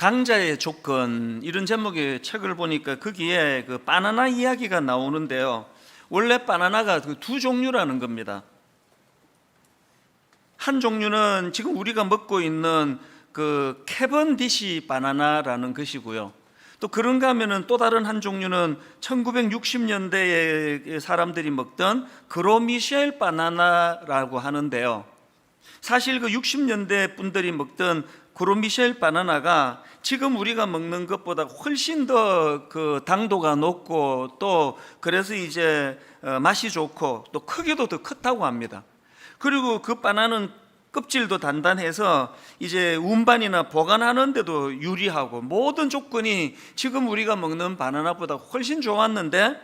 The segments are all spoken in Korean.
강자의 조건, 이런 제목의 책을 보니까 거기에 그 바나나 이야기가 나오는데요. 원래 바나나가 그 두 종류라는 겁니다. 한 종류는 지금 우리가 먹고 있는 그 캐번디시 바나나라는 것이고요. 또 그런가 하면은 또 다른 한 종류는 1960년대에 사람들이 먹던 그로미셸 바나나라고 하는데요. 사실 그 60년대 분들이 먹던 그로미셸 바나나가 지금 우리가 먹는 것보다 훨씬 더 그 당도가 높고, 또 그래서 이제 맛이 좋고 또 크기도 더 컸다고 합니다. 그리고 그 바나나는 껍질도 단단해서 이제 운반이나 보관하는 데도 유리하고, 모든 조건이 지금 우리가 먹는 바나나보다 훨씬 좋았는데,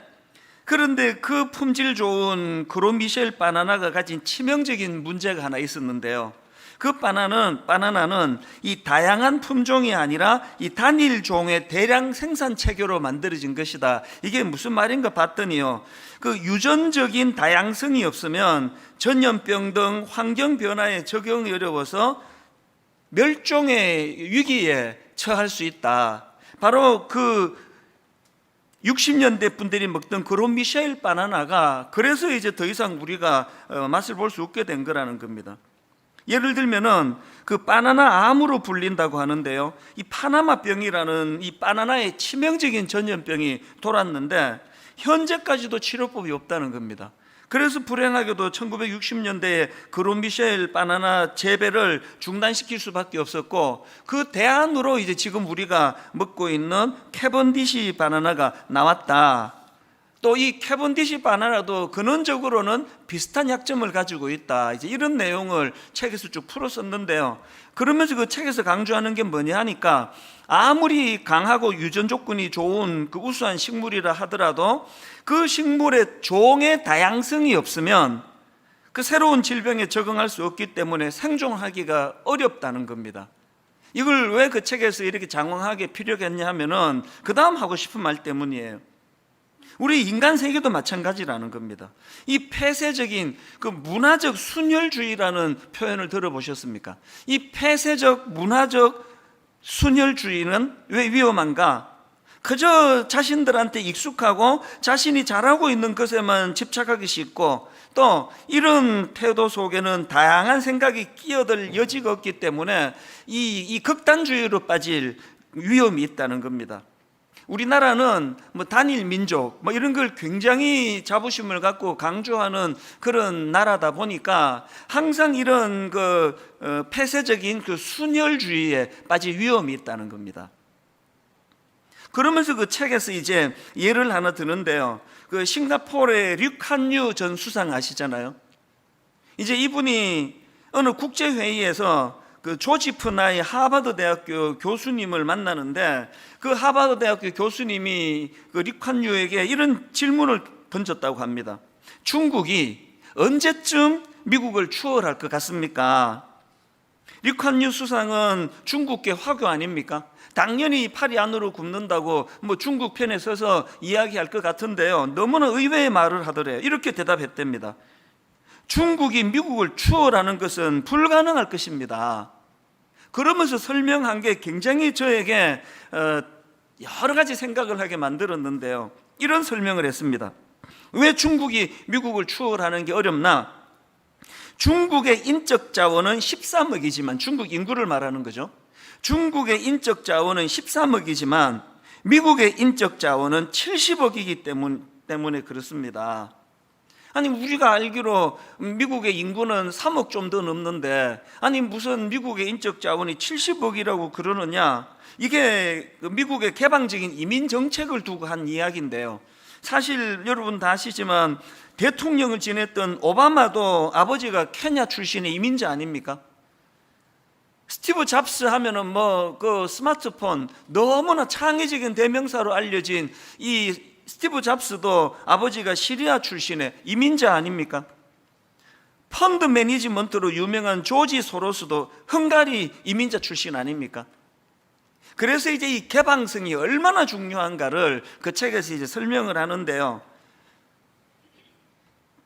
그런데 그 품질 좋은 그로미셸 바나나가 가진 치명적인 문제가 하나 있었는데요. 그 바나나는 이 다양한 품종이 아니라 이 단일 종의 대량 생산 체계로 만들어진 것이다. 이게 무슨 말인가 봤더니요, 그 유전적인 다양성이 없으면 전염병 등 환경 변화에 적응이 어려워서 멸종의 위기에 처할 수 있다. 바로 그 60년대 분들이 먹던 그로미셸 바나나가 그래서 이제 더 이상 우리가 맛을 볼 수 없게 된 거라는 겁니다. 예를 들면은 그 바나나 암으로 불린다고 하는데요, 이 파나마병이라는 이 바나나의 치명적인 전염병이 돌았는데 현재까지도 치료법이 없다는 겁니다. 그래서 불행하게도 1960년대에 그로미셸 바나나 재배를 중단시킬 수밖에 없었고, 그 대안으로 이제 지금 우리가 먹고 있는 캐번디시 바나나가 나왔다. 또 이 캐번디시 바나나도 근원적으로는 비슷한 약점을 가지고 있다. 이제 이런 내용을 책에서 쭉 풀어 썼는데요. 그러면서 그 책에서 강조하는 게 뭐냐 하니까, 아무리 강하고 유전 조건이 좋은 그 우수한 식물이라 하더라도 그 식물의 종의 다양성이 없으면 그 새로운 질병에 적응할 수 없기 때문에 생존하기가 어렵다는 겁니다. 이걸 왜 그 책에서 이렇게 장황하게 피력했냐 하면은 그 다음 하고 싶은 말 때문이에요. 우리 인간 세계도 마찬가지라는 겁니다. 이 폐쇄적인 그 문화적 순혈주의라는 표현을 들어보셨습니까? 이 폐쇄적 문화적 순혈주의는 왜 위험한가? 그저 자신들한테 익숙하고 자신이 잘하고 있는 것에만 집착하기 쉽고, 또 이런 태도 속에는 다양한 생각이 끼어들 여지가 없기 때문에 이 극단주의로 빠질 위험이 있다는 겁니다. 우리나라는 뭐 단일 민족 뭐 이런 걸 굉장히 자부심을 갖고 강조하는 그런 나라다 보니까 항상 이런 그 폐쇄적인 그 순혈주의에 빠질 위험이 있다는 겁니다. 그러면서 그 책에서 이제 예를 하나 드는데요, 그 싱가포르의 류칸유 전 수상 아시잖아요. 이제 이분이 어느 국제회의에서 그 조지프 나이 하버드 대학교 교수님을 만나는데, 그 하버드 대학교 교수님이 그 류칸유에게 이런 질문을 던졌다고 합니다. 중국이 언제쯤 미국을 추월할 것 같습니까? 류칸유 수상은 중국계 화교 아닙니까? 당연히 팔이 안으로 굽는다고 뭐 중국 편에 서서 이야기할 것 같은데요, 너무나 의외의 말을 하더래요. 이렇게 대답했답니다. 중국이 미국을 추월하는 것은 불가능할 것입니다. 그러면서 설명한 게 굉장히 저에게 여러 가지 생각을 하게 만들었는데요, 이런 설명을 했습니다. 왜 중국이 미국을 추월하는 게 어렵나? 중국의 인적 자원은 13억이지만, 중국 인구를 말하는 거죠. 중국의 인적 자원은 13억이지만 미국의 인적 자원은 70억이기 때문에 그렇습니다. 아니, 우리가 알기로 미국의 인구는 3억 좀 더 넘는데, 아니 무슨 미국의 인적 자원이 70억이라고 그러느냐? 이게 미국의 개방적인 이민 정책을 두고 한 이야기인데요, 사실 여러분 다 아시지만 대통령을 지냈던 오바마도 아버지가 케냐 출신의 이민자 아닙니까? 스티브 잡스 하면은 뭐 그 스마트폰 너무나 창의적인 대명사로 알려진 이 스티브 잡스도 아버지가 시리아 출신의 이민자 아닙니까? 펀드 매니지먼트로 유명한 조지 소로스도 헝가리 이민자 출신 아닙니까? 그래서 이제 이 개방성이 얼마나 중요한가를 그 책에서 이제 설명을 하는데요,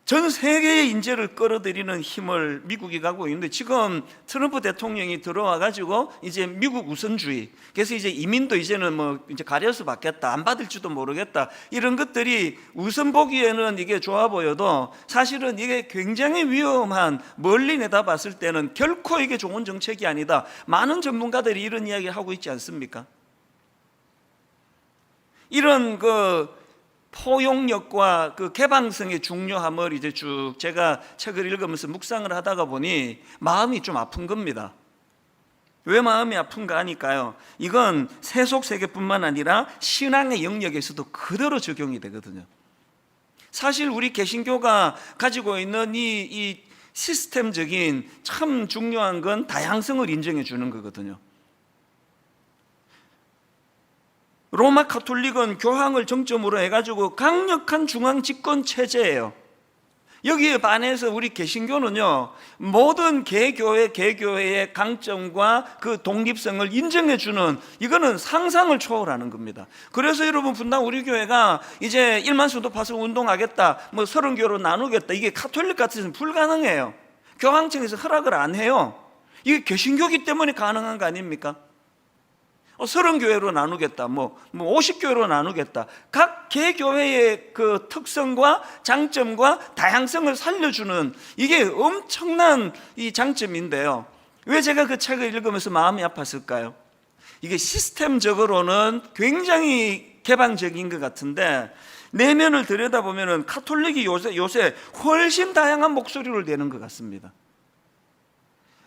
전 세계의 인재를 끌어들이는 힘을 미국이 갖고 있는데, 지금 트럼프 대통령이 들어와 가지고 이제 미국 우선주의, 그래서 이제 이민도 이제는 뭐 이제 가려서 받겠다, 안 받을지도 모르겠다, 이런 것들이 우선 보기에는 이게 좋아 보여도 사실은 이게 굉장히 위험한, 멀리 내다봤을 때는 결코 이게 좋은 정책이 아니다. 많은 전문가들이 이런 이야기를 하고 있지 않습니까? 이런 포용력과 개방성의 중요함을 이제 쭉 제가 책을 읽으면서 묵상을 하다가 보니 마음이 좀 아픈 겁니다. 왜 마음이 아픈가 하니까요, 이건 세속 세계뿐만 아니라 신앙의 영역에서도 그대로 적용이 되거든요. 사실 우리 개신교가 가지고 있는 이 시스템적인 참 중요한 건 다양성을 인정해 주는 거거든요. 로마 가톨릭은 교황을 정점으로 해가지고 강력한 중앙 집권 체제예요. 여기에 반해서 우리 개신교는요, 모든 개교회의 강점과 그 독립성을 인정해주는, 이거는 상상을 초월하는 겁니다. 그래서 여러분, 분당 우리 교회가 이제 1만 수도 파서 운동하겠다, 뭐 30교로 나누겠다, 이게 가톨릭 같아서는 불가능해요. 교황청에서 허락을 안 해요. 이게 개신교기 때문에 가능한 거 아닙니까? 30교회로 나누겠다, 뭐 50교회로 나누겠다. 각 개교회의 그 특성과 장점과 다양성을 살려주는, 이게 엄청난 이 장점인데요, 왜 제가 그 책을 읽으면서 마음이 아팠을까요? 이게 시스템적으로는 굉장히 개방적인 것 같은데 내면을 들여다보면 가톨릭이 요새 훨씬 다양한 목소리를 내는 것 같습니다.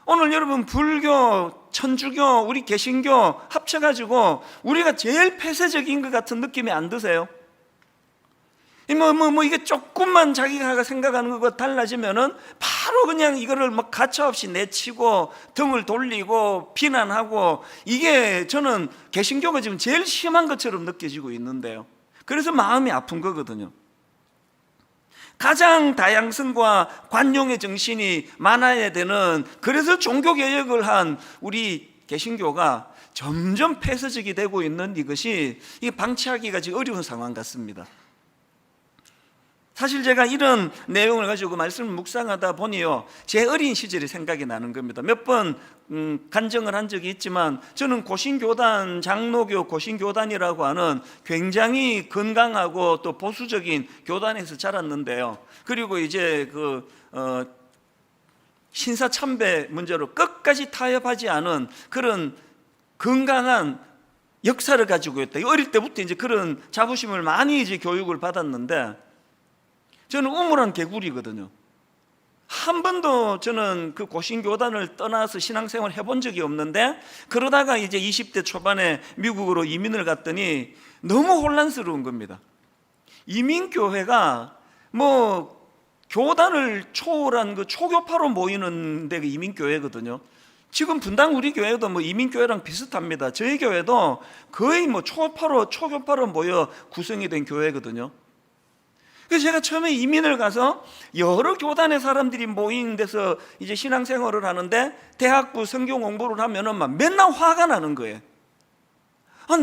오늘 여러분, 불교, 천주교, 우리 개신교 합쳐가지고 우리가 제일 폐쇄적인 것 같은 느낌이 안 드세요? 이게 조금만 자기가 생각하는 것과 달라지면은 바로 그냥 이거를 막 가차없이 내치고 등을 돌리고 비난하고, 이게 저는 개신교가 지금 제일 심한 것처럼 느껴지고 있는데요. 그래서 마음이 아픈 거거든요. 가장 다양성과 관용의 정신이 많아야 되는, 그래서 종교개혁을 한 우리 개신교가 점점 폐쇄적이 되고 있는 이것이, 이게 방치하기가 지금 어려운 상황 같습니다. 사실 제가 이런 내용을 가지고 말씀을 묵상하다 보니요, 제 어린 시절이 생각이 나는 겁니다. 몇 번 간증을 한 적이 있지만, 저는 고신교단, 장로교 고신교단이라고 하는 굉장히 건강하고 또 보수적인 교단에서 자랐는데요, 그리고 이제 신사참배 문제로 끝까지 타협하지 않은 그런 건강한 역사를 가지고 있다. 어릴 때부터 이제 그런 자부심을 많이 이제 교육을 받았는데, 저는 우물한 개구리거든요. 한 번도 저는 그 고신교단을 떠나서 신앙생활을 해본 적이 없는데, 그러다가 이제 20대 초반에 미국으로 이민을 갔더니 너무 혼란스러운 겁니다. 이민교회가 뭐 교단을 초월한 그 초교파로 모이는 데가 이민교회거든요. 지금 분당 우리 교회도 뭐 이민교회랑 비슷합니다. 저희 교회도 거의 뭐 초교파로 모여 구성이 된 교회거든요. 그래서 제가 처음에 이민을 가서 여러 교단의 사람들이 모인 데서 이제 신앙생활을 하는데, 대학부 성경 공부를 하면은 막 맨날 화가 나는 거예요.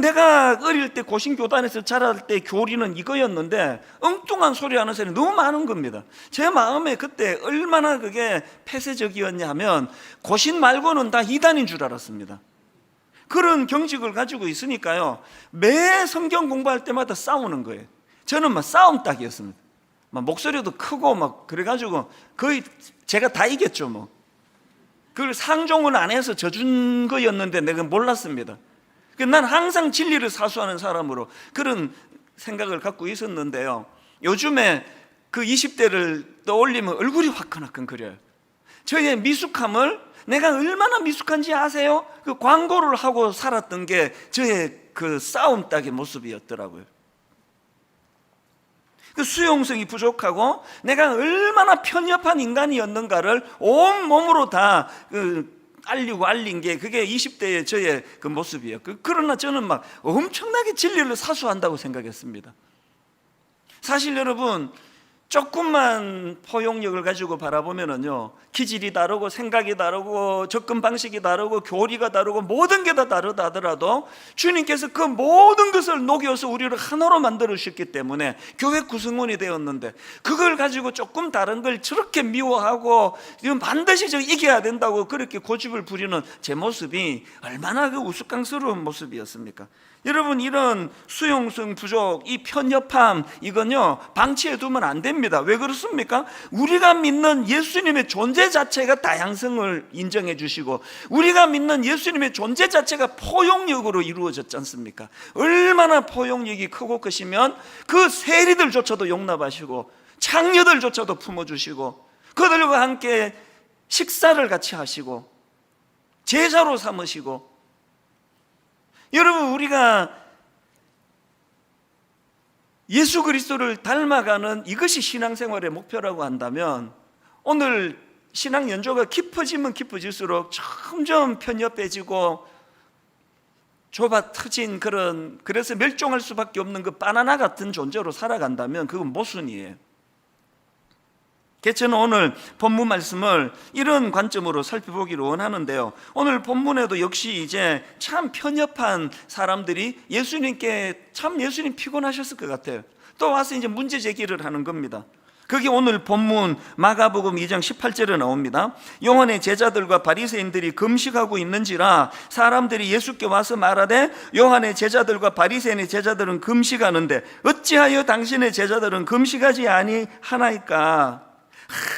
내가 어릴 때 고신교단에서 자랄 때 교리는 이거였는데 엉뚱한 소리 하는 사람이 너무 많은 겁니다. 제 마음에 그때 얼마나 그게 폐쇄적이었냐 하면, 고신 말고는 다 이단인 줄 알았습니다. 그런 경직을 가지고 있으니까요, 매 성경 공부할 때마다 싸우는 거예요. 저는 막 싸움 딱이었습니다. 막 목소리도 크고 막 그래가지고 거의 제가 다 이겼죠. 뭐 그걸 상종을 안 해서 져준 거였는데 내가 몰랐습니다. 난 항상 진리를 사수하는 사람으로 그런 생각을 갖고 있었는데요, 요즘에 그 20대를 떠올리면 얼굴이 화끈화끈거려요. 저의 미숙함을, 내가 얼마나 미숙한지 아세요? 그 광고를 하고 살았던 게 저의 그 싸움 딱의 모습이었더라고요. 그 수용성이 부족하고 내가 얼마나 편협한 인간이었는가를 온 몸으로 다 알린 게 그게 20대의 저의 그 모습이에요. 그러나 저는 막 엄청나게 진리를 사수한다고 생각했습니다. 사실 여러분, 조금만 포용력을 가지고 바라보면은요, 기질이 다르고 생각이 다르고 접근 방식이 다르고 교리가 다르고 모든 게 다 다르다 하더라도 주님께서 그 모든 것을 녹여서 우리를 하나로 만들어 주셨기 때문에 교회 구성원이 되었는데, 그걸 가지고 조금 다른 걸 저렇게 미워하고 이건 반드시 저 이겨야 된다고 그렇게 고집을 부리는 제 모습이 얼마나 그 우스꽝스러운 모습이었습니까? 여러분, 이런 수용성 부족, 이 편협함, 이건요 방치해 두면 안 됩니다. 왜 그렇습니까? 우리가 믿는 예수님의 존재 자체가 다양성을 인정해 주시고, 우리가 믿는 예수님의 존재 자체가 포용력으로 이루어졌지 않습니까? 얼마나 포용력이 크고 크시면 그 세리들조차도 용납하시고 창녀들조차도 품어주시고 그들과 함께 식사를 같이 하시고 제자로 삼으시고. 여러분, 우리가 예수 그리스도를 닮아가는 이것이 신앙생활의 목표라고 한다면, 오늘 신앙 연조가 깊어지면 깊어질수록 점점 편협해지고 좁아 터진 그래서 멸종할 수밖에 없는 그 바나나 같은 존재로 살아간다면 그건 모순이에요. 그래서 저는 오늘 본문 말씀을 이런 관점으로 살펴보기를 원하는데요, 오늘 본문에도 역시 이제 참 편협한 사람들이 예수님 피곤하셨을 것 같아요. 또 와서 이제 문제 제기를 하는 겁니다. 그게 오늘 본문 마가복음 2장 18절에 나옵니다. 요한의 제자들과 바리새인들이 금식하고 있는지라 사람들이 예수께 와서 말하되, 요한의 제자들과 바리새인의 제자들은 금식하는데 어찌하여 당신의 제자들은 금식하지 아니하나이까?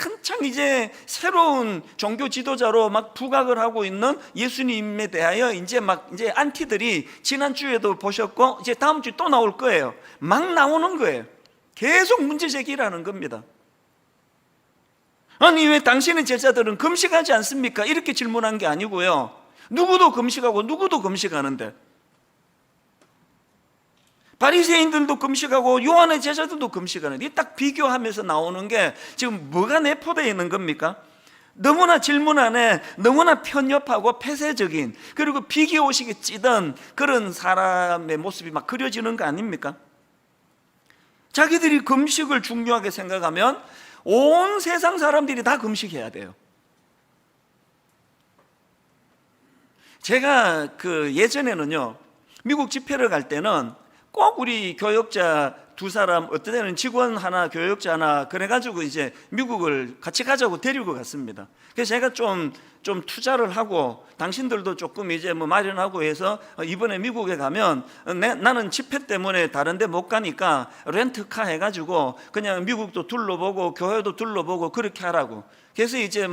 한창 이제 새로운 종교 지도자로 막 부각을 하고 있는 예수님에 대하여 이제 안티들이 지난주에도 보셨고 이제 다음 주 또 나올 거예요. 막 나오는 거예요. 계속 문제 제기를 하는 겁니다. 아니, 왜 당신의 제자들은 금식하지 않습니까? 이렇게 질문한 게 아니고요, 누구도 금식하고 누구도 금식하는데, 바리새인들도 금식하고 요한의 제자들도 금식하는데, 딱 비교하면서 나오는 게 지금 뭐가 내포되어 있는 겁니까? 너무나 질문 안에 너무나 편협하고 폐쇄적인, 그리고 비교의식에 찌든 그런 사람의 모습이 막 그려지는 거 아닙니까? 자기들이 금식을 중요하게 생각하면 온 세상 사람들이 다 금식해야 돼요. 제가 예전에는요, 미국 집회를 갈 때는 꼭 우리 교역자 두 사람, 어떤 때는 직원 하나, 교역자 하나, 그래가지고 이제 미국을 같이 가자고 데리고 갔습니다. 그래서 제가 좀 투자를 하고, 당신들도 조금 이제 마련하고 해서 이번에 미국에 가면 나는 집회 때문에 다른 데 못 가니까 렌트카 해가지고 그냥 미국도 둘러보고 교회도 둘러보고 그렇게 하라고. 그래서 이제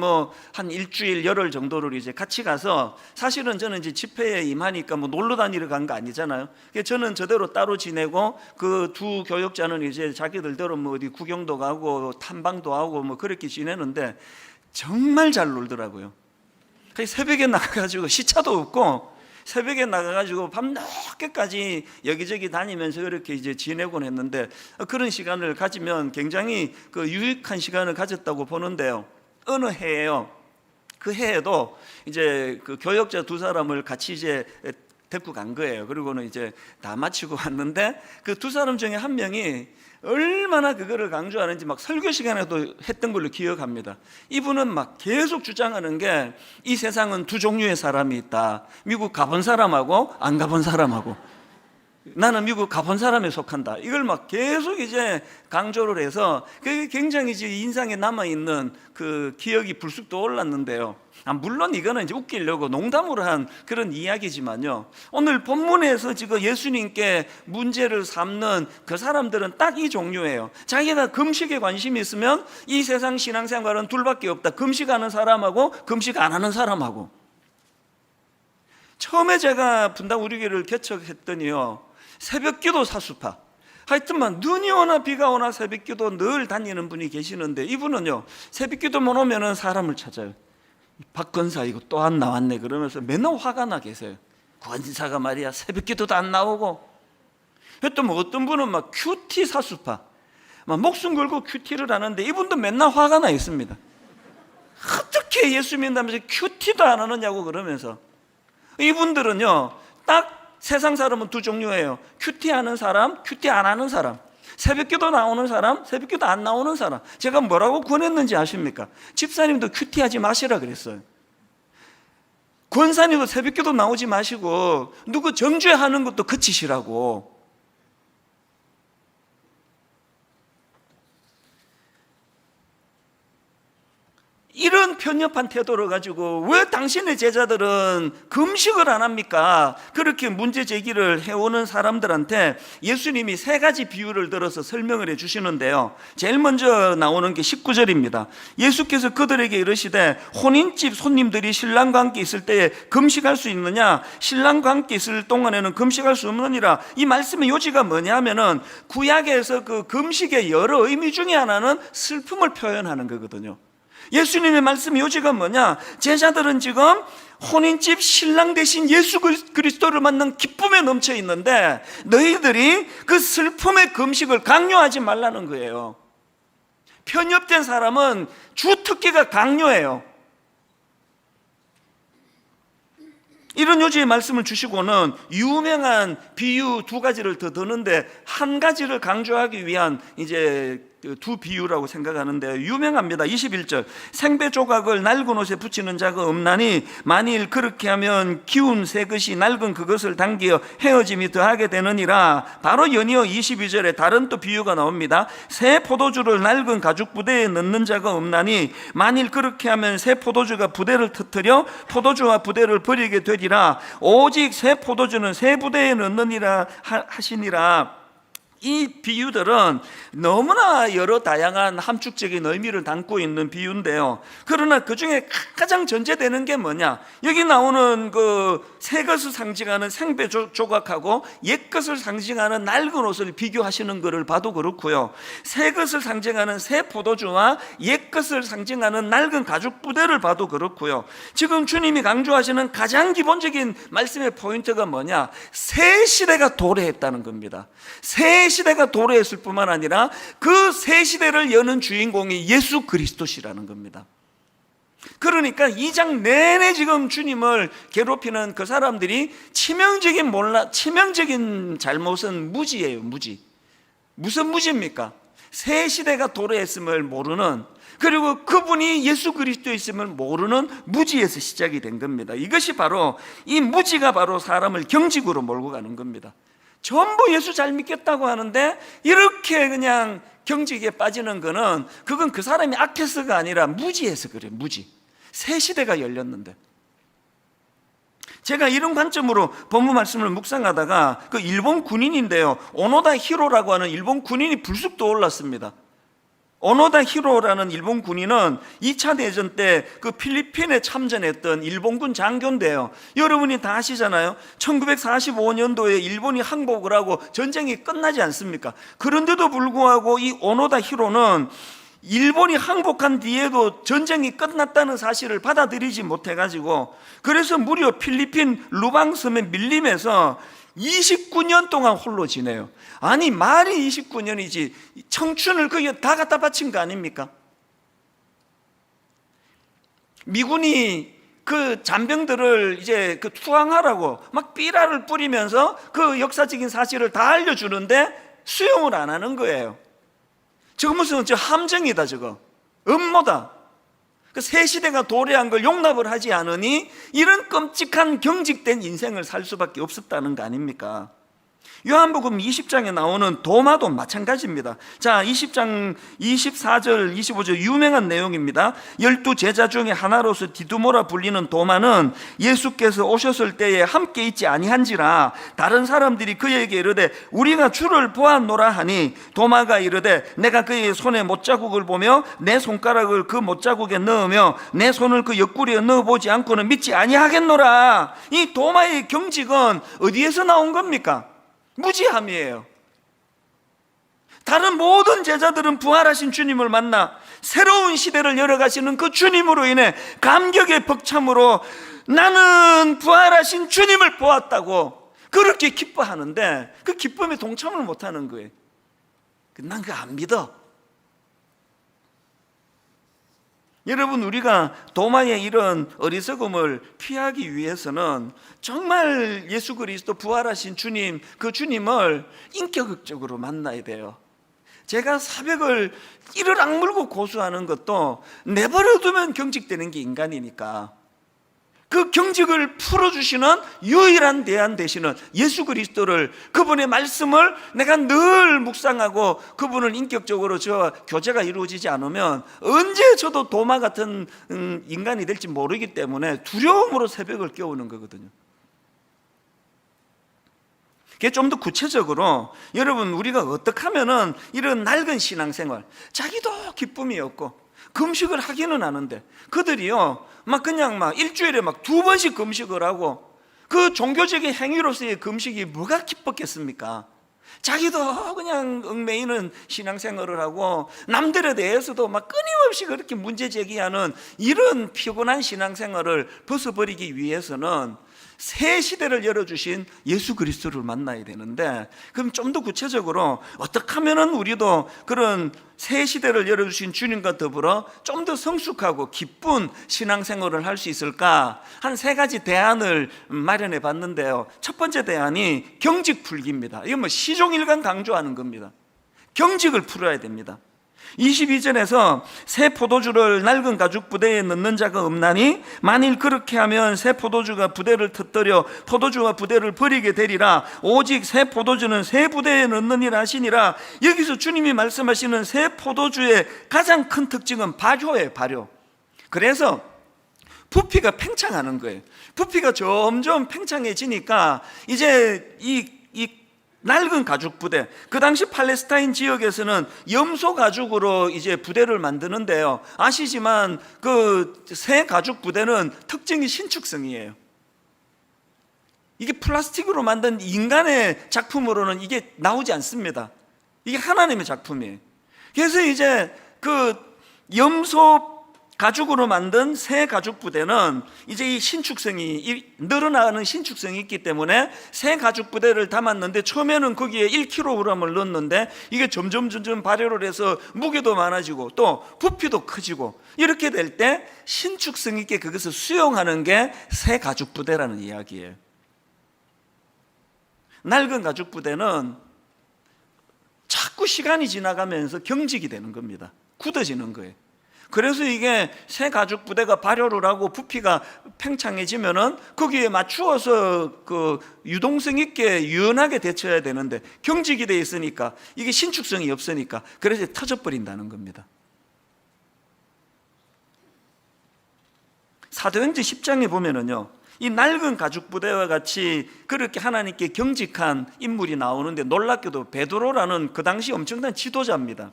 한 일주일, 열흘 정도를 이제 같이 가서, 사실은 저는 이제 집회에 임하니까 놀러 다니러 간 거 아니잖아요. 그래서 저는 저대로 따로 지내고, 그 두 교역자는 이제 자기들대로 어디 구경도 가고 탐방도 하고 그렇게 지내는데 정말 잘 놀더라고요. 그래서 새벽에 나가가지고, 시차도 없고 새벽에 나가가지고 밤늦게까지 여기저기 다니면서 이렇게 이제 지내곤 했는데, 그런 시간을 가지면 굉장히 유익한 시간을 가졌다고 보는데요, 어느 해에요, 그 해에도 이제 그 교역자 두 사람을 같이 이제 데리고 간 거예요. 그리고는 이제 다 마치고 왔는데, 그 두 사람 중에 한 명이 얼마나 그거를 강조하는지 막 설교 시간에도 했던 걸로 기억합니다. 이분은 막 계속 주장하는 게, 이 세상은 두 종류의 사람이 있다. 미국 가본 사람하고 안 가본 사람하고, 나는 미국 가본 사람에 속한다. 이걸 막 계속 이제 강조를 해서 그게 굉장히 이제 인상에 남아있는 그 기억이 불쑥 떠올랐는데요, 물론 이거는 이제 웃기려고 농담으로 한 그런 이야기지만요, 오늘 본문에서 지금 예수님께 문제를 삼는 그 사람들은 딱 이 종류예요. 자기가 금식에 관심이 있으면 이 세상 신앙생활은 둘밖에 없다. 금식하는 사람하고 금식 안 하는 사람하고. 처음에 제가 분당 우리 교회를 개척했더니요, 새벽기도 사수파, 하여튼만 눈이 오나 비가 오나 새벽기도 늘 다니는 분이 계시는데, 이분은요 새벽기도만 오면은 사람을 찾아요. 박건사 이거 또 안 나왔네 그러면서 맨날 화가 나 계세요. 권사가 말이야 새벽기도도 안 나오고. 또 어떤 분은 막 큐티 사수파, 막 목숨 걸고 큐티를 하는데, 이분도 맨날 화가 나 있습니다. 어떻게 예수 믿는다면서 큐티도 안 하느냐고 그러면서. 이분들은요 딱 세상 사람은 두 종류예요. 큐티하는 사람, 큐티 안 하는 사람. 새벽기도 나오는 사람, 새벽기도 안 나오는 사람, 제가 뭐라고 권했는지 아십니까? 집사님도 큐티하지 마시라 그랬어요. 권사님도 새벽기도 나오지 마시고 누구 정죄하는 것도 그치시라고. 이런 편협한 태도를 가지고 왜 당신의 제자들은 금식을 안 합니까? 그렇게 문제 제기를 해오는 사람들한테 예수님이 세 가지 비유를 들어서 설명을 해 주시는데요, 제일 먼저 나오는 게 19절입니다. 예수께서 그들에게 이르시되 혼인집 손님들이 신랑과 함께 있을 때에 금식할 수 있느냐? 신랑과 함께 있을 동안에는 금식할 수 없느니라. 이 말씀의 요지가 뭐냐 하면은 구약에서 그 금식의 여러 의미 중에 하나는 슬픔을 표현하는 거거든요. 예수님의 말씀 요지가 뭐냐? 제자들은 지금 혼인집 신랑 대신 예수 그리스도를 만난 기쁨에 넘쳐 있는데 너희들이 그 슬픔의 금식을 강요하지 말라는 거예요. 편협된 사람은 주특기가 강요해요. 이런 요지의 말씀을 주시고는 유명한 비유 두 가지를 더 드는데 한 가지를 강조하기 위한 이제 두 비유라고 생각하는데 유명합니다. 21절, 생배 조각을 낡은 옷에 붙이는 자가 없나니 만일 그렇게 하면 기운 새 것이 낡은 그것을 당기어 헤어짐이 더하게 되느니라. 바로 연이어 22절에 다른 또 비유가 나옵니다. 새 포도주를 낡은 가죽 부대에 넣는 자가 없나니 만일 그렇게 하면 새 포도주가 부대를 터뜨려 포도주와 부대를 버리게 되리라. 오직 새 포도주는 새 부대에 넣느니라 하시니라. 이 비유들은 너무나 여러 다양한 함축적인 의미를 담고 있는 비유인데요, 그러나 그 중에 가장 전제되는 게 뭐냐? 여기 나오는 그 새 것을 상징하는 생배 조각하고 옛 것을 상징하는 낡은 옷을 비교하시는 것을 봐도 그렇고요, 새 것을 상징하는 새 포도주와 옛 것을 상징하는 낡은 가죽 부대를 봐도 그렇고요, 지금 주님이 강조하시는 가장 기본적인 말씀의 포인트가 뭐냐? 새 시대가 도래했다는 겁니다. 새 시대가 도래했을 뿐만 아니라 그 새 시대를 여는 주인공이 예수 그리스도시라는 겁니다. 그러니까 2장 내내 지금 주님을 괴롭히는 그 사람들이 치명적인 잘못은 무지예요. 무지. 무슨 무지입니까? 새 시대가 도래했음을 모르는, 그리고 그분이 예수 그리스도에 있음을 모르는 무지에서 시작이 된 겁니다. 이것이 바로, 이 무지가 바로 사람을 경직으로 몰고 가는 겁니다. 전부 예수 잘 믿겠다고 하는데 이렇게 그냥 경직에 빠지는 거는, 그건 그 사람이 악해서가 아니라 무지해서 그래요. 무지. 새 시대가 열렸는데. 제가 이런 관점으로 본문 말씀을 묵상하다가 그 일본 군인인데요, 오노다 히로라고 하는 일본 군인이 불쑥 떠올랐습니다. 오노다 히로라는 일본 군인은 2차 대전 때 그 필리핀에 참전했던 일본군 장교인데요, 여러분이 다 아시잖아요. 1945년도에 일본이 항복을 하고 전쟁이 끝나지 않습니까? 그런데도 불구하고 이 오노다 히로는 일본이 항복한 뒤에도 전쟁이 끝났다는 사실을 받아들이지 못해가지고, 그래서 무려 필리핀 루방섬에 밀림에서 29년 동안 홀로 지내요. 아니, 말이 29년이지 청춘을 거기에 다 갖다 바친 거 아닙니까? 미군이 그 잔병들을 이제 그 투항하라고 막 삐라를 뿌리면서 그 역사적인 사실을 다 알려주는데 수용을 안 하는 거예요. 저거 무슨 저 함정이다, 저거 음모다. 그 새 시대가 도래한 걸 용납을 하지 않으니 이런 끔찍한 경직된 인생을 살 수밖에 없었다는 거 아닙니까? 요한복음 20장에 나오는 도마도 마찬가지입니다. 자, 20장 24절 25절 유명한 내용입니다. 12 제자 중에 하나로서 디두모라 불리는 도마는 예수께서 오셨을 때에 함께 있지 아니한지라 다른 사람들이 그에게 이르되 우리가 주를 보았노라 하니, 도마가 이르되 내가 그의 손에 못자국을 보며 내 손가락을 그 못자국에 넣으며 내 손을 그 옆구리에 넣어보지 않고는 믿지 아니하겠노라. 이 도마의 경직은 어디에서 나온 겁니까? 무지함이에요. 다른 모든 제자들은 부활하신 주님을 만나 새로운 시대를 열어가시는 그 주님으로 인해 감격의 벅참으로 나는 부활하신 주님을 보았다고 그렇게 기뻐하는데 그 기쁨에 동참을 못하는 거예요. 난 그거 안 믿어. 여러분, 우리가 도마의 이런 어리석음을 피하기 위해서는 정말 예수 그리스도 부활하신 주님, 그 주님을 인격적으로 만나야 돼요. 제가 사백을 이를 악물고 고수하는 것도 내버려두면 경직되는 게 인간이니까 그 경직을 풀어주시는 유일한 대안 되시는 예수 그리스도를, 그분의 말씀을 내가 늘 묵상하고 그분을 인격적으로 저와 교제가 이루어지지 않으면 언제 저도 도마 같은 인간이 될지 모르기 때문에 두려움으로 새벽을 깨우는 거거든요. 좀 더 구체적으로 여러분, 우리가 어떻게 하면은 이런 낡은 신앙생활, 자기도 기쁨이 없고 금식을 하기는 하는데 그들이요 그냥 일주일에 2번씩 금식을 하고, 그 종교적인 행위로서의 금식이 뭐가 기뻤겠습니까? 자기도 그냥 얽매이는 신앙생활을 하고 남들에 대해서도 끊임없이 그렇게 문제 제기하는 이런 피곤한 신앙생활을 벗어버리기 위해서는 새 시대를 열어주신 예수 그리스도를 만나야 되는데, 그럼 좀 더 구체적으로 어떻게 하면 우리도 그런 새 시대를 열어주신 주님과 더불어 좀 더 성숙하고 기쁜 신앙생활을 할 수 있을까? 한 3가지 대안을 마련해 봤는데요, 첫 번째 대안이 경직 풀기입니다. 이건 시종일관 강조하는 겁니다. 경직을 풀어야 됩니다. 22절에서 새 포도주를 낡은 가죽 부대에 넣는 자가 없나니 만일 그렇게 하면 새 포도주가 부대를 터뜨려 포도주와 부대를 버리게 되리라. 오직 새 포도주는 새 부대에 넣느니라 하시니라. 여기서 주님이 말씀하시는 새 포도주의 가장 큰 특징은 발효예요. 발효. 그래서 부피가 팽창하는 거예요. 부피가 점점 팽창해지니까 이제 이 낡은 가죽 부대, 그 당시 팔레스타인 지역에서는 염소 가죽으로 이제 부대를 만드는데요, 아시지만 그 새 가죽 부대는 특징이 신축성이에요. 이게 플라스틱으로 만든 인간의 작품으로는 이게 나오지 않습니다. 이게 하나님의 작품이에요. 그래서 이제 그 염소 가죽으로 만든 새 가죽 부대는 이제 이 신축성이, 늘어나는 신축성이 있기 때문에 새 가죽 부대를 담았는데 처음에는 거기에 1kg을 넣었는데 이게 점점 발효를 해서 무게도 많아지고 또 부피도 커지고, 이렇게 될 때 신축성 있게 그것을 수용하는 게 새 가죽 부대라는 이야기예요. 낡은 가죽 부대는 자꾸 시간이 지나가면서 경직이 되는 겁니다. 굳어지는 거예요. 그래서 이게 새 가죽 부대가 발효를 하고 부피가 팽창해지면은 거기에 맞추어서 그 유동성 있게 유연하게 대처해야 되는데 경직이 돼 있으니까 이게 신축성이 없으니까 그래서 터져버린다는 겁니다. 사도행전 10장에 보면은요, 이 낡은 가죽 부대와 같이 그렇게 하나님께 경직한 인물이 나오는데 놀랍게도 베드로라는 그 당시 엄청난 지도자입니다.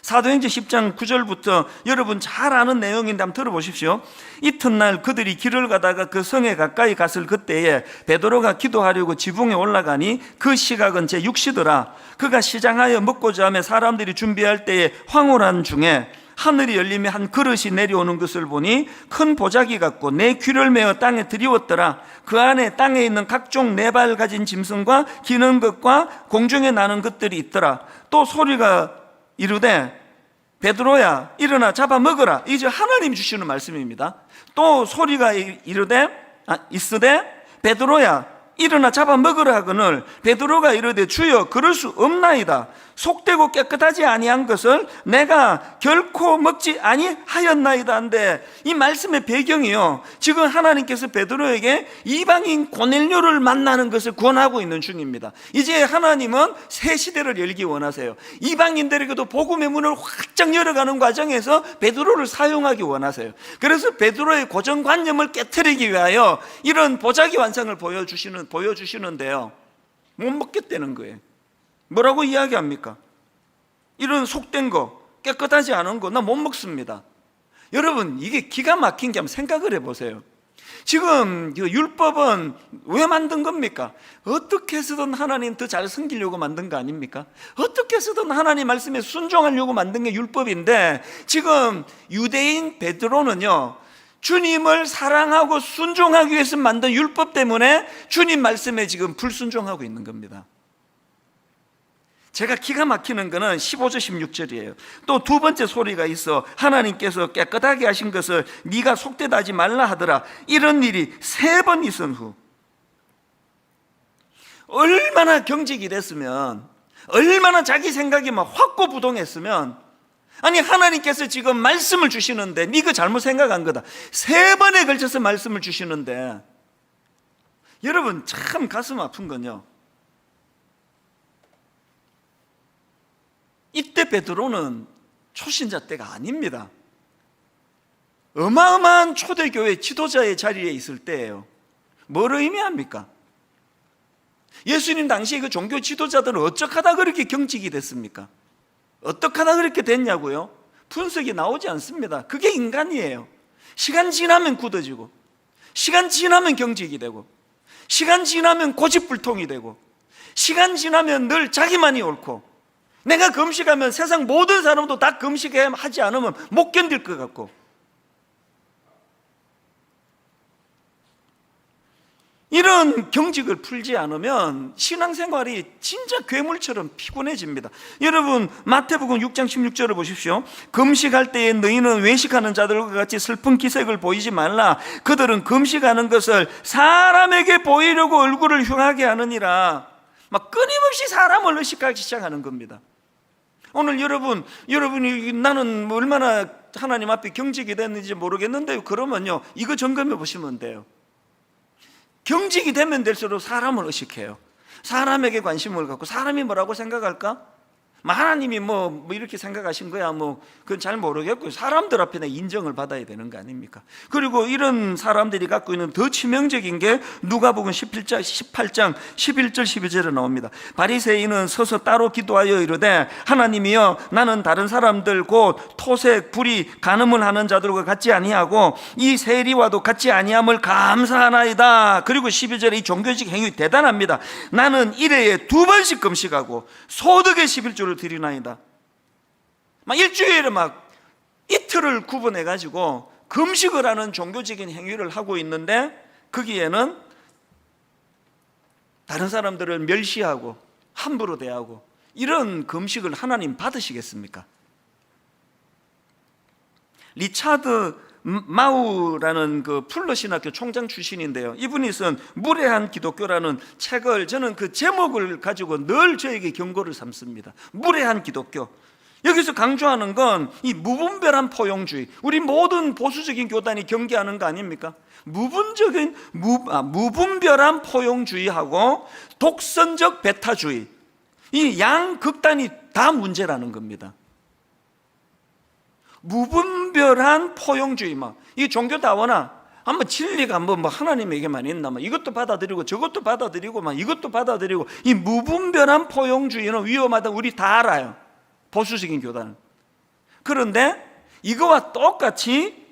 사도행전 10장 9절부터 여러분 잘 아는 내용인데 한번 들어보십시오. 이튿날 그들이 길을 가다가 그 성에 가까이 갔을 그때에 베드로가 기도하려고 지붕에 올라가니 그 시각은 제6시더라. 그가 시장하여 먹고자 하며 사람들이 준비할 때에 황홀한 중에 하늘이 열리며 한 그릇이 내려오는 것을 보니 큰 보자기 같고 내 귀를 메어 땅에 들이웠더라. 그 안에 땅에 있는 각종 4발 가진 짐승과 기는 것과 공중에 나는 것들이 있더라. 또 소리가 이르되 베드로야 일어나 잡아 먹어라. 이제 하나님 주시는 말씀입니다. 또 소리가 이르되 있으되 베드로야 일어나 잡아 먹으라 하거늘 베드로가 이르되 주여 그럴 수 없나이다. 속되고 깨끗하지 아니한 것을 내가 결코 먹지 아니하였나이다 한데, 이 말씀의 배경이요, 지금 하나님께서 베드로에게 이방인 고넬료를 만나는 것을 권하고 있는 중입니다. 이제 하나님은 새 시대를 열기 원하세요. 이방인들에게도 복음의 문을 확장 열어가는 과정에서 베드로를 사용하기 원하세요. 그래서 베드로의 고정관념을 깨트리기 위하여 이런 보자기 완성을 보여주시는데요, 못 먹겠다는 거예요. 뭐라고 이야기합니까? 이런 속된 거, 깨끗하지 않은 거 나 못 먹습니다. 여러분, 이게 기가 막힌 게 한번 생각을 해보세요. 지금 율법은 왜 만든 겁니까? 어떻게 해서든 하나님 더 잘 섬기려고 만든 거 아닙니까? 어떻게 해서든 하나님 말씀에 순종하려고 만든 게 율법인데, 지금 유대인 베드로는요, 주님을 사랑하고 순종하기 위해서 만든 율법 때문에 주님 말씀에 지금 불순종하고 있는 겁니다. 제가 기가 막히는 것은 15절 16절이에요. 또 두 번째 소리가 있어 하나님께서 깨끗하게 하신 것을 네가 속되다 하지 말라 하더라. 이런 일이 3번 있은 후 얼마나 경직이 됐으면, 얼마나 자기 생각이 막 확고부동했으면, 아니 하나님께서 지금 말씀을 주시는데 네가 잘못 생각한 거다, 3번에 걸쳐서 말씀을 주시는데. 여러분 참 가슴 아픈 건요, 이때 베드로는 초신자 때가 아닙니다. 어마어마한 초대교회 지도자의 자리에 있을 때예요. 뭘 의미합니까? 예수님 당시에 그 종교 지도자들은 어쩌하다 그렇게 경직이 됐습니까? 어떡하다 그렇게 됐냐고요? 분석이 나오지 않습니다. 그게 인간이에요. 시간 지나면 굳어지고, 시간 지나면 경직이 되고, 시간 지나면 고집불통이 되고, 시간 지나면 늘 자기만이 옳고, 내가 금식하면 세상 모든 사람도 다 금식하지 않으면 못 견딜 것 같고, 이런 경직을 풀지 않으면 신앙생활이 진짜 괴물처럼 피곤해집니다. 여러분 마태복음 6장 16절을 보십시오. 금식할 때에 너희는 외식하는 자들과 같이 슬픈 기색을 보이지 말라. 그들은 금식하는 것을 사람에게 보이려고 얼굴을 흉하게 하느니라. 막 끊임없이 사람을 의식하기 시작하는 겁니다. 오늘 여러분이 나는 얼마나 하나님 앞에 경직이 됐는지 모르겠는데, 그러면요 이거 점검해 보시면 돼요. 경직이 되면 될수록 사람을 의식해요. 사람에게 관심을 갖고, 사람이 뭐라고 생각할까? 하나님이 뭐 이렇게 생각하신 거야, 그건 잘 모르겠고, 사람들 앞에 인정을 받아야 되는 거 아닙니까? 그리고 이런 사람들이 갖고 있는 더 치명적인 게 누가복음 18장 11절 12절에 나옵니다. 바리새인은 서서 따로 기도하여 이르되, 하나님이여, 나는 다른 사람들 곧 토색, 불의, 간음을 하는 자들과 같지 아니하고 이 세리와도 같지 아니함을 감사하나이다. 그리고 12절에 이 종교적 행위 대단합니다. 나는 일회에 2번씩 금식하고 소득의 11조를 드리나이다. 일주일에 이틀을 구분해 가지고 금식을 하는 종교적인 행위를 하고 있는데, 거기에는 다른 사람들을 멸시하고 함부로 대하고, 이런 금식을 하나님 받으시겠습니까? 리차드 마우라는 그 풀러 신학교 총장 출신인데요, 이분이 쓴 무례한 기독교라는 책을, 저는 그 제목을 가지고 늘 저에게 경고를 삼습니다. 무례한 기독교. 여기서 강조하는 건 이 무분별한 포용주의, 우리 모든 보수적인 교단이 경계하는 거 아닙니까? 무분별한 포용주의하고 독선적 배타주의, 이 양극단이 다 문제라는 겁니다. 무분별한 포용주의, 이 종교다워나 한번 진리가 하나님에게만 있나, 이것도 받아들이고 저것도 받아들이고 이것도 받아들이고, 이 무분별한 포용주의는 위험하다, 우리 다 알아요, 보수적인 교단은. 그런데 이거와 똑같이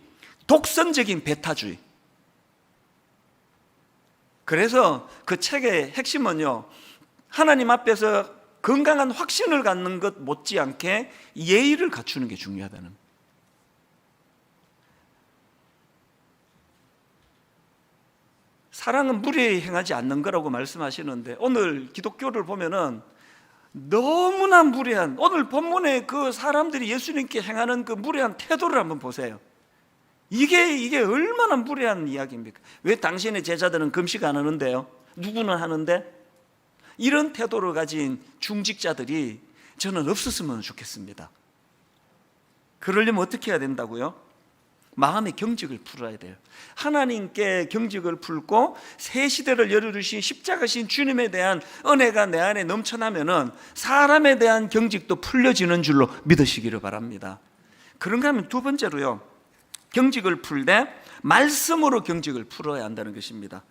독선적인 배타주의. 그래서 그 책의 핵심은요, 하나님 앞에서 건강한 확신을 갖는 것 못지않게 예의를 갖추는 게 중요하다는. 사랑은 무례히 행하지 않는 거라고 말씀하시는데, 오늘 기독교를 보면은 너무나 무례한, 오늘 본문에 그 사람들이 예수님께 행하는 그 무례한 태도를 한번 보세요. 이게 얼마나 무례한 이야기입니까? 왜 당신의 제자들은 금식 안 하는데요? 누구는 하는데? 이런 태도를 가진 중직자들이 저는 없었으면 좋겠습니다. 그러려면 어떻게 해야 된다고요? 마음의 경직을 풀어야 돼요. 하나님께 경직을 풀고 새 시대를 열어주신 십자가신 주님에 대한 은혜가 내 안에 넘쳐나면은 사람에 대한 경직도 풀려지는 줄로 믿으시기를 바랍니다. 그런가 하면 2번째로요, 경직을 풀 때 말씀으로 경직을 풀어야 한다는 것입니다.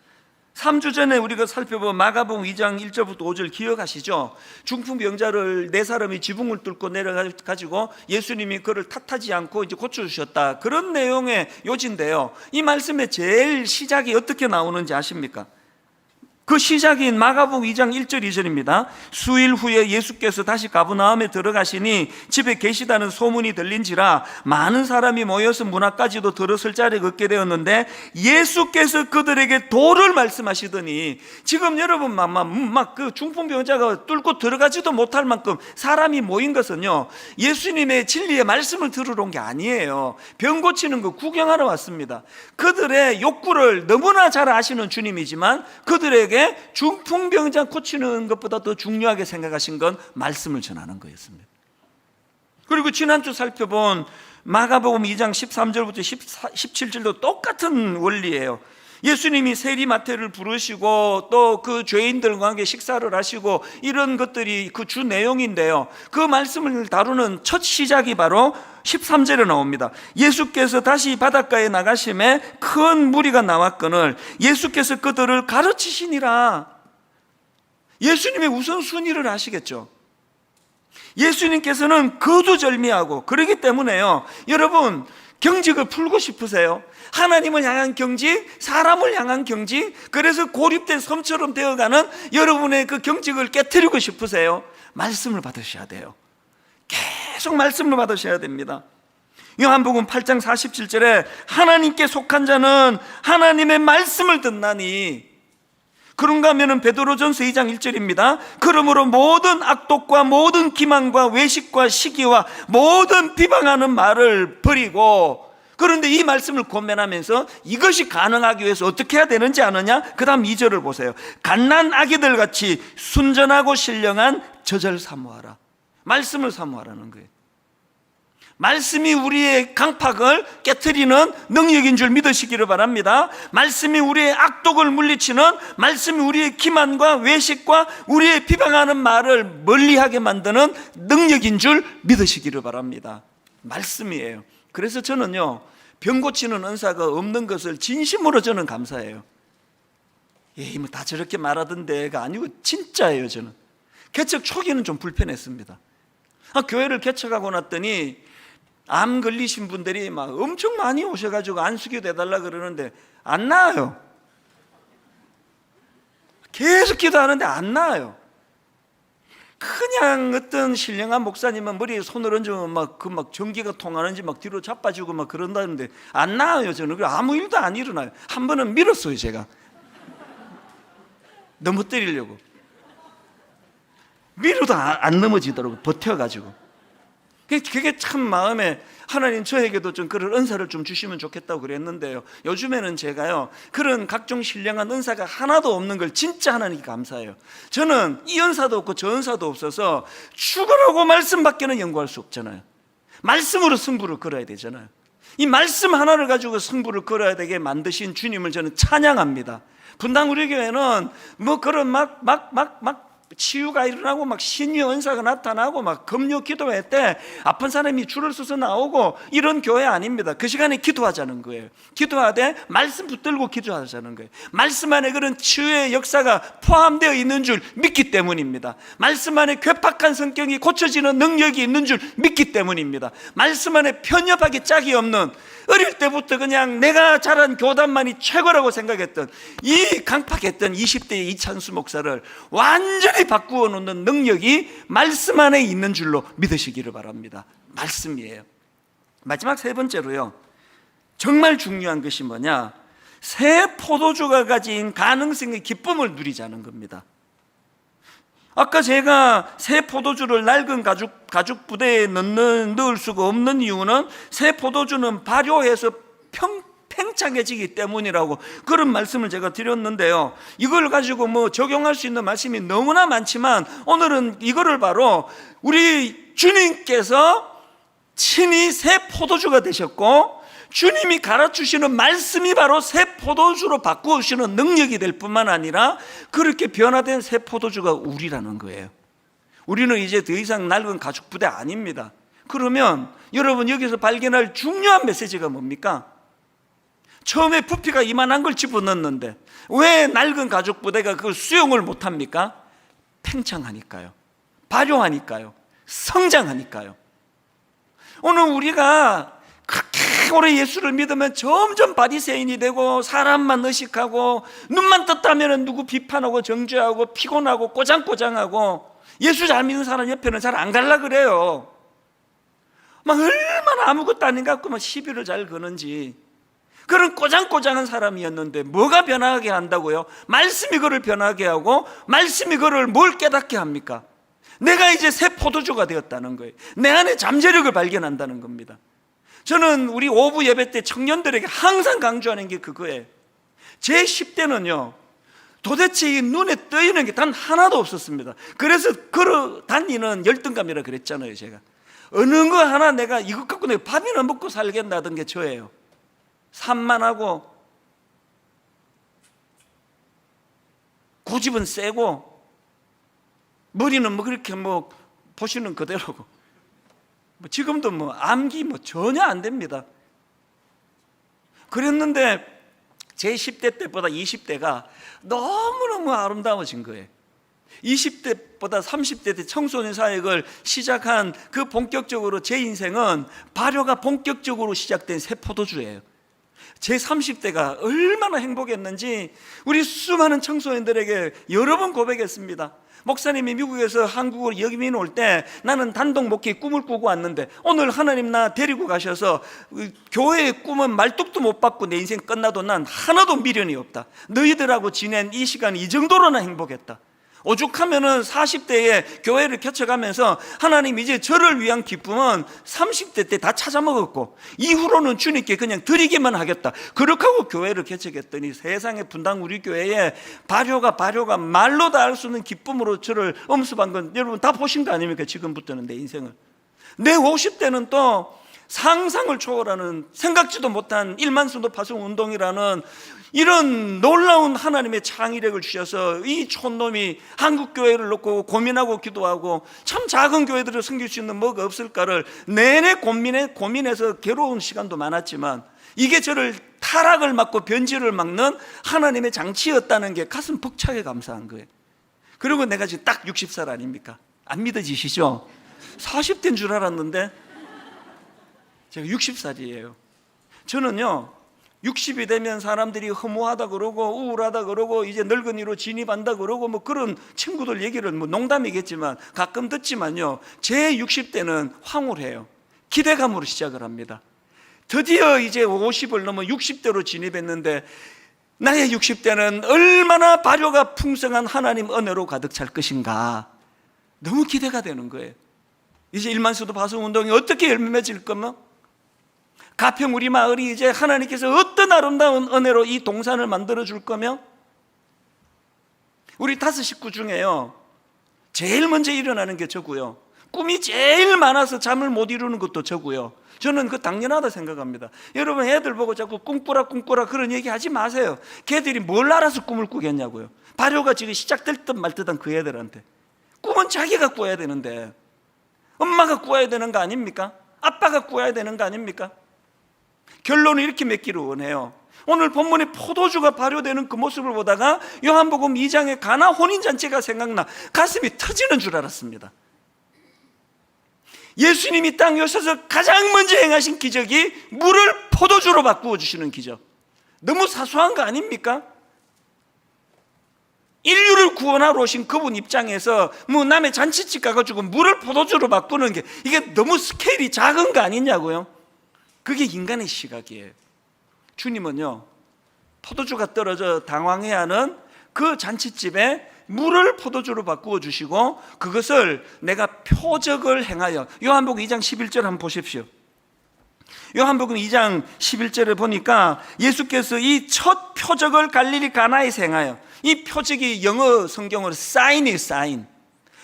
3주 전에 우리가 살펴본 마가복음 2장 1절부터 5절 기억하시죠? 중풍병자를 4사람이 지붕을 뚫고 내려가지고 예수님이 그를 탓하지 않고 이제 고쳐주셨다, 그런 내용의 요지인데요, 이 말씀의 제일 시작이 어떻게 나오는지 아십니까? 그 시작인 마가복음 2장 1절 2절입니다. 수일 후에 예수께서 다시 가버나움에 들어가시니 집에 계시다는 소문이 들린지라 많은 사람이 모여서 문 앞까지도 들어설 자리가 없게 되었는데, 예수께서 그들에게 도를 말씀하시더니, 지금 여러분 그 중풍병자가 뚫고 들어가지도 못할 만큼 사람이 모인 것은요, 예수님의 진리의 말씀을 들으러 온 게 아니에요. 병 고치는 거 구경하러 왔습니다. 그들의 욕구를 너무나 잘 아시는 주님이지만 그들에게 사람에게 중풍병자 고치는 것보다 더 중요하게 생각하신 건 말씀을 전하는 거였습니다. 그리고 지난주 살펴본 마가복음 2장 13절부터 17절도 똑같은 원리예요. 예수님이 세리마태를 부르시고 또 그 죄인들과 함께 식사를 하시고 이런 것들이 그 주 내용인데요, 그 말씀을 다루는 첫 시작이 바로 13절에 나옵니다. 예수께서 다시 바닷가에 나가심에 큰 무리가 나왔거늘 예수께서 그들을 가르치시니라. 예수님의 우선순위를 아시겠죠? 예수님께서는 거두절미하고, 그러기 때문에요, 여러분 경직을 풀고 싶으세요? 하나님을 향한 경직, 사람을 향한 경직, 그래서 고립된 섬처럼 되어가는 여러분의 그 경직을 깨트리고 싶으세요? 말씀을 받으셔야 돼요. 계속 말씀을 받으셔야 됩니다. 요한복음 8장 47절에 하나님께 속한 자는 하나님의 말씀을 듣나니, 그런가 하면 베드로전서 2장 1절입니다. 그러므로 모든 악독과 모든 기만과 외식과 시기와 모든 비방하는 말을 버리고, 그런데 이 말씀을 권면하면서 이것이 가능하기 위해서 어떻게 해야 되는지 아느냐? 그 다음 2절을 보세요. 갓난 아기들 같이 순전하고 신령한 젖을 사모하라. 말씀을 사모하라는 거예요. 말씀이 우리의 강팍을 깨트리는 능력인 줄 믿으시기를 바랍니다. 말씀이 우리의 악독을 물리치는, 말씀이 우리의 기만과 외식과 우리의 비방하는 말을 멀리하게 만드는 능력인 줄 믿으시기를 바랍니다. 말씀이에요. 그래서 저는요, 병 고치는 은사가 없는 것을 진심으로 저는 감사해요. 뭐 다 저렇게 말하던데가 아니고 진짜예요. 저는 개척 초기는 좀 불편했습니다. 교회를 개척하고 났더니 암 걸리신 분들이 막 엄청 많이 오셔가지고 안수기도 해달라 그러는데 안 나아요. 계속 기도하는데 안 나아요. 그냥 어떤 신령한 목사님은 머리에 손을 얹으면 막 전기가 통하는지 막 뒤로 자빠지고 막 그런다는데 안 나아요. 저는 아무 일도 안 일어나요. 한 번은 밀었어요. 제가 넘어뜨리려고 밀어도 안 넘어지더라고, 버텨가지고. 그게 참 마음에, 하나님 저에게도 좀 그런 은사를 좀 주시면 좋겠다고 그랬는데요, 요즘에는 제가요 그런 각종 신령한 은사가 하나도 없는 걸 진짜 하나님께 감사해요. 저는 이 은사도 없고 저 은사도 없어서 죽으라고 말씀밖에는 연구할 수 없잖아요. 말씀으로 승부를 걸어야 되잖아요. 이 말씀 하나를 가지고 승부를 걸어야 되게 만드신 주님을 저는 찬양합니다. 분당 우리 교회는 뭐 그런 막 치유가 일어나고 막 신유 은사가 나타나고 막 금요 기도회 때 아픈 사람이 줄을 서서 나오고 이런 교회 아닙니다. 그 시간에 기도하자는 거예요. 기도하되 말씀 붙들고 기도하자는 거예요. 말씀 안에 그런 치유의 역사가 포함되어 있는 줄 믿기 때문입니다. 말씀 안에 괴팍한 성격이 고쳐지는 능력이 있는 줄 믿기 때문입니다. 말씀 안에 편협하기 짝이 없는, 어릴 때부터 그냥 내가 자란 교단만이 최고라고 생각했던 이 강팍했던 20대의 이찬수 목사를 완전히 바꾸어 놓는 능력이 말씀 안에 있는 줄로 믿으시기를 바랍니다. 말씀이에요. 마지막 세 번째로요, 정말 중요한 것이 뭐냐? 새 포도주가 가진 가능성의 기쁨을 누리자는 겁니다. 아까 제가 새 포도주를 낡은 가죽 부대에 넣을 수가 없는 이유는 새 포도주는 발효해서 팽창해지기 때문이라고 그런 말씀을 제가 드렸는데요, 이걸 가지고 뭐 적용할 수 있는 말씀이 너무나 많지만 오늘은 이거를 바로 우리 주님께서 친히 새 포도주가 되셨고 주님이 가르치시는 말씀이 바로 새 포도주로 바꾸시는 능력이 될 뿐만 아니라 그렇게 변화된 새 포도주가 우리라는 거예요. 우리는 이제 더 이상 낡은 가죽 부대 아닙니다. 그러면 여러분 여기서 발견할 중요한 메시지가 뭡니까? 처음에 부피가 이만한 걸 집어넣는데 왜 낡은 가죽 부대가 그걸 수용을 못합니까? 팽창하니까요, 발효하니까요, 성장하니까요. 오늘 우리가 그렇게 오래 예수를 믿으면 점점 바리새인이 되고 사람만 의식하고 눈만 떴다면 누구 비판하고 정죄하고 피곤하고 꼬장꼬장하고 예수 잘 믿는 사람 옆에는 잘 안 갈라 그래요. 막 얼마나 아무것도 아닌 것 같고 막 시비를 잘 거는지. 그런 꼬장꼬장한 사람이었는데 뭐가 변하게 한다고요? 말씀이 그를 변하게 하고 말씀이 그를 뭘 깨닫게 합니까? 내가 이제 새 포도주가 되었다는 거예요. 내 안에 잠재력을 발견한다는 겁니다. 저는 우리 오부 예배 때 청년들에게 항상 강조하는 게 그거예요. 제 10대는요 도대체 이 눈에 떠있는 게 단 하나도 없었습니다. 그래서 걸어 다니는 열등감이라 그랬잖아요. 제가 어느 거 하나 내가 이것 갖고 내가 밥이나 먹고 살겠다던 게 저예요. 산만하고 고집은 세고 머리는 뭐 그렇게 뭐 보시는 그대로고 지금도 뭐 암기 뭐 전혀 안 됩니다. 그랬는데 제 10대 때보다 20대가 너무너무 아름다워진 거예요. 20대보다 30대 때 청소년 사역을 시작한 그 본격적으로 제 인생은 발효가 본격적으로 시작된 새 포도주예요. 제 30대가 얼마나 행복했는지 우리 수많은 청소년들에게 여러 번 고백했습니다. 목사님이 미국에서 한국으로 여기민 올 때 나는 단독 목회 꿈을 꾸고 왔는데 오늘 하나님 나 데리고 가셔서 교회의 꿈은 말뚝도 못 받고 내 인생 끝나도 난 하나도 미련이 없다. 너희들하고 지낸 이 시간 이 정도로나 행복했다. 오죽하면은 40대에 교회를 개척하면서 하나님 이제 저를 위한 기쁨은 30대 때 다 찾아먹었고 이후로는 주님께 그냥 드리기만 하겠다. 그렇게 하고 교회를 개척했더니 세상에 분당 우리 교회에 발효가 말로 다 알 수 없는 기쁨으로 저를 엄습한 건 여러분 다 보신 거 아닙니까? 지금부터는 내 인생을. 내 50대는 또 상상을 초월하는 생각지도 못한 1만 성도 파송 운동이라는 이런 놀라운 하나님의 창의력을 주셔서 이 촌놈이 한국교회를 놓고 고민하고 기도하고 참 작은 교회들을 섬길 수 있는 뭐가 없을까를 내내 고민해서 괴로운 시간도 많았지만 이게 저를 타락을 막고 변질을 막는 하나님의 장치였다는 게 가슴 벅차게 감사한 거예요. 그리고 내가 지금 딱 60살 아닙니까? 안 믿어지시죠? 40대인 줄 알았는데 제가 60살이에요. 저는요 60이 되면 사람들이 허무하다 그러고 우울하다 그러고 이제 늙은이로 진입한다 그러고 뭐 그런 친구들 얘기를 뭐 농담이겠지만 가끔 듣지만요 제 60대는 황홀해요. 기대감으로 시작을 합니다. 드디어 이제 50을 넘어 60대로 진입했는데 나의 60대는 얼마나 발효가 풍성한 하나님 은혜로 가득 찰 것인가 너무 기대가 되는 거예요. 이제 1만 성도 파송 운동이 어떻게 열매 맺을 거면 가평 우리 마을이 이제 하나님께서 어떤 아름다운 은혜로 이 동산을 만들어 줄 거며 우리 5 식구 중에요 제일 먼저 일어나는 게 저고요 꿈이 제일 많아서 잠을 못 이루는 것도 저고요. 저는 그 당연하다 생각합니다. 여러분 애들 보고 자꾸 꿈꾸라 그런 얘기 하지 마세요. 걔들이 뭘 알아서 꿈을 꾸겠냐고요. 발효가 지금 시작될 듯 말 듯한 그 애들한테 꿈은 자기가 꾸어야 되는데 엄마가 꾸어야 되는 거 아닙니까? 아빠가 꾸어야 되는 거 아닙니까? 결론을 이렇게 맺기를 원해요. 오늘 본문에 포도주가 발효되는 그 모습을 보다가 요한복음 2장의 가나 혼인잔치가 생각나 가슴이 터지는 줄 알았습니다. 예수님이 땅에 오셔서 가장 먼저 행하신 기적이 물을 포도주로 바꾸어 주시는 기적. 너무 사소한 거 아닙니까? 인류를 구원하러 오신 그분 입장에서 뭐 남의 잔치집 가가지고 물을 포도주로 바꾸는 게 이게 너무 스케일이 작은 거 아니냐고요. 그게 인간의 시각이에요. 주님은요 포도주가 떨어져 당황해하는 그 잔치집에 물을 포도주로 바꾸어 주시고 그것을 내가 표적을 행하여 요한복음 2장 11절 한번 보십시오. 요한복음 2장 11절에 보니까 예수께서 이 첫 표적을 갈릴리 가나에서 행하여 이 표적이 영어 성경으로 사인이에요. 사인.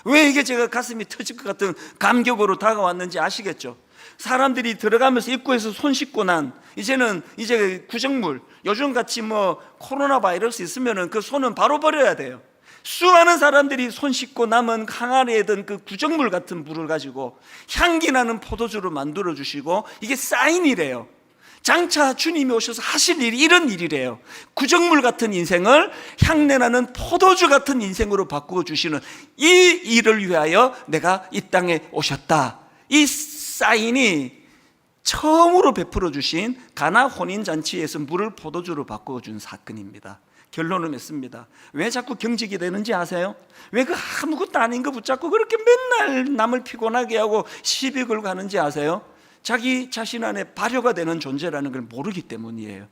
왜 이게 제가 가슴이 터질 것 같은 감격으로 다가왔는지 아시겠죠? 사람들이 들어가면서 입구에서 손 씻고 난 이제는 이제 구정물 요즘같이 뭐 코로나 바이러스 있으면은 그 손은 바로 버려야 돼요. 수많은 사람들이 손 씻고 남은 항아리에 든 그 구정물 같은 물을 가지고 향기 나는 포도주를 만들어 주시고 이게 사인이래요. 장차 주님이 오셔서 하실 일이 이런 일이래요. 구정물 같은 인생을 향내나는 포도주 같은 인생으로 바꾸어 주시는 이 일을 위하여 내가 이 땅에 오셨다. 이 사인이 처음으로 베풀어 주신 가나 혼인잔치에서 물을 포도주로 바꾸어 준 사건입니다. 결론을 맺습니다. 왜 자꾸 경직이 되는지 아세요? 왜 그 아무것도 아닌 거 붙잡고 그렇게 맨날 남을 피곤하게 하고 시비 걸고 하는지 아세요? 자기 자신 안에 발효가 되는 존재라는 걸 모르기 때문이에요.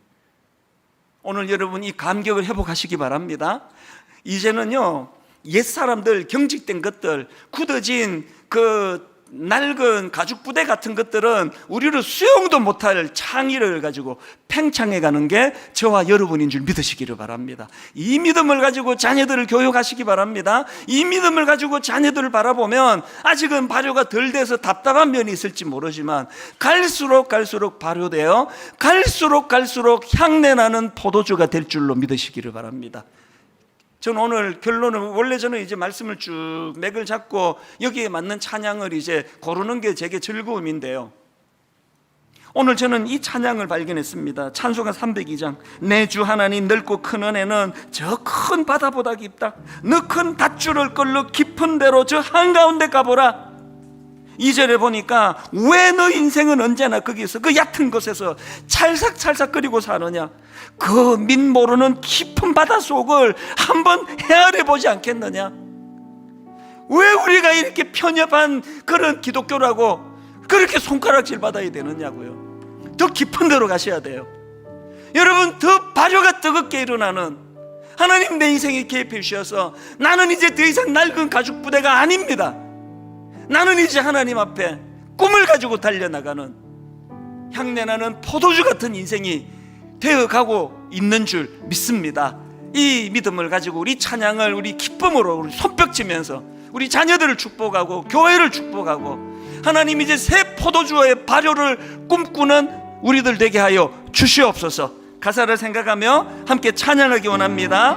오늘 여러분 이 감격을 회복하시기 바랍니다. 이제는요 옛사람들 경직된 것들 굳어진 그 낡은 가죽 부대 같은 것들은 우리를 수용도 못할 창의를 가지고 팽창해 가는 게 저와 여러분인 줄 믿으시기를 바랍니다. 이 믿음을 가지고 자녀들을 교육하시기 바랍니다. 이 믿음을 가지고 자녀들을 바라보면 아직은 발효가 덜 돼서 답답한 면이 있을지 모르지만 갈수록 발효되어 갈수록 향내나는 포도주가 될 줄로 믿으시기를 바랍니다. 저는 오늘 결론은, 원래 저는 이제 말씀을 쭉 맥을 잡고 여기에 맞는 찬양을 이제 고르는 게 제게 즐거움인데요, 오늘 저는 이 찬양을 발견했습니다. 찬송가 302장. 내 주 하나님 넓고 큰 은혜는 저 큰 바다보다 깊다. 너 큰 닷줄을 끌러 깊은 데로 저 한가운데 가보라. 2절에 보니까 왜 너 인생은 언제나 거기서 그 얕은 곳에서 찰싹찰싹거리고 사느냐. 그 밑 모르는 깊은 바다 속을 한번 헤아려 보지 않겠느냐. 왜 우리가 이렇게 편협한 그런 기독교라고 그렇게 손가락질 받아야 되느냐고요. 더 깊은 데로 가셔야 돼요. 여러분, 더 발효가 뜨겁게 일어나는, 하나님 내 인생에 개입해 주셔서 나는 이제 더 이상 낡은 가죽 부대가 아닙니다. 나는 이제 하나님 앞에 꿈을 가지고 달려나가는 향내나는 포도주 같은 인생이 되어가고 있는 줄 믿습니다. 이 믿음을 가지고 우리 찬양을 우리 기쁨으로 우리 손뼉치면서 우리 자녀들을 축복하고 교회를 축복하고 하나님 이제 새 포도주의 발효를 꿈꾸는 우리들 되게 하여 주시옵소서. 가사를 생각하며 함께 찬양하기 원합니다.